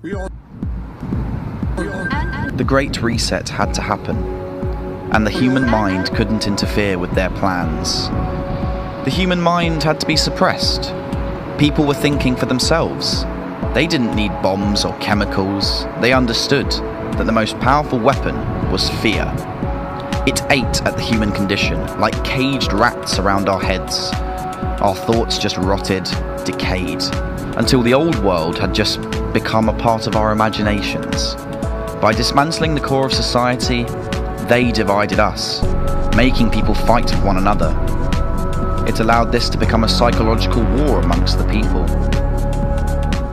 The Great Reset had to happen, and the human mind couldn't interfere with their plans. The human mind had to be suppressed. People were thinking for themselves. They didn't need bombs or chemicals. They understood that the most powerful weapon was fear. It ate at the human condition, like caged rats around our heads. Our thoughts just rotted, decayed, until the old world had just become a part of our imaginations. By dismantling the core of society, they divided us, making people fight with one another. It allowed this to become a psychological war amongst the people.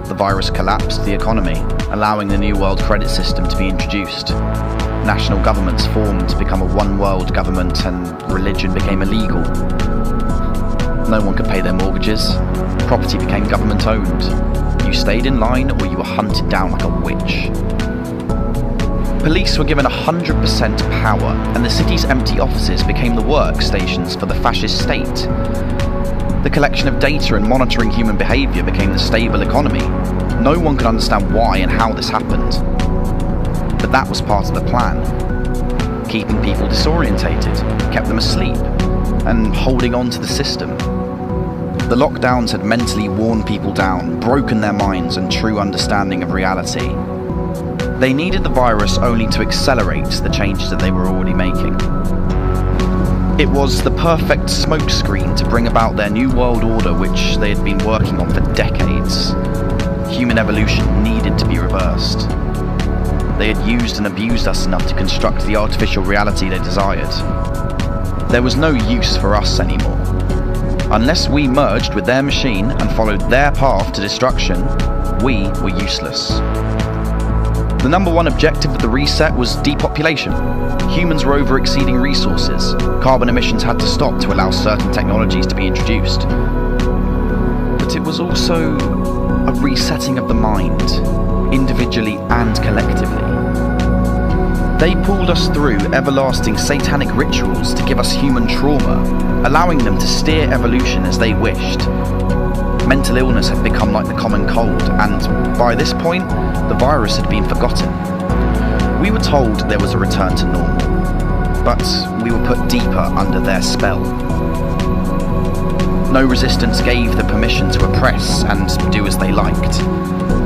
The virus collapsed the economy, allowing the New World Credit System to be introduced. National governments formed to become a one-world government, and religion became illegal. No one could pay their mortgages. Property became government-owned. You stayed in line or you were hunted down like a witch. Police were given 100% power, and the city's empty offices became the workstations for the fascist state. The collection of data and monitoring human behaviour became the stable economy. No one could understand why and how this happened. But that was part of the plan. Keeping people disorientated, kept them asleep, and holding on to the system. The lockdowns had mentally worn people down, broken their minds and true understanding of reality. They needed the virus only to accelerate the changes that they were already making. It was the perfect smokescreen to bring about their new world order, which they had been working on for decades. Human evolution needed to be reversed. They had used and abused us enough to construct the artificial reality they desired. There was no use for us anymore. Unless we merged with their machine and followed their path to destruction, we were useless. The number one objective of the reset was depopulation. Humans were over-exceeding resources. Carbon emissions had to stop to allow certain technologies to be introduced. But it was also a resetting of the mind, individually and collectively. They pulled us through everlasting satanic rituals to give us human trauma, allowing them to steer evolution as they wished. Mental illness had become like the common cold, and by this point, the virus had been forgotten. We were told there was a return to normal, but we were put deeper under their spell. No resistance gave the permission to oppress and do as they liked,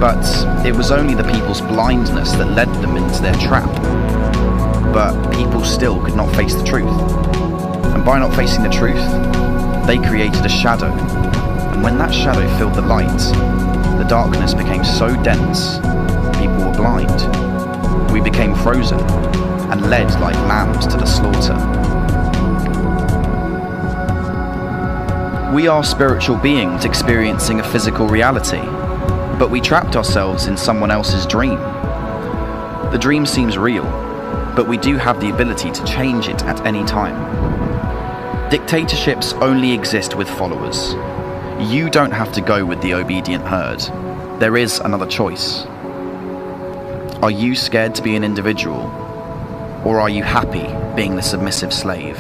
but it was only the people's blindness that led them into their trap. But people still could not face the truth, and by not facing the truth, they created a shadow, and when that shadow filled the light, the darkness became so dense, people were blind. We became frozen, and led like lambs to the slaughter. We are spiritual beings experiencing a physical reality, but we trapped ourselves in someone else's dream. The dream seems real, but we do have the ability to change it at any time. Dictatorships only exist with followers. You don't have to go with the obedient herd. There is another choice. Are you scared to be an individual, or are you happy being the submissive slave?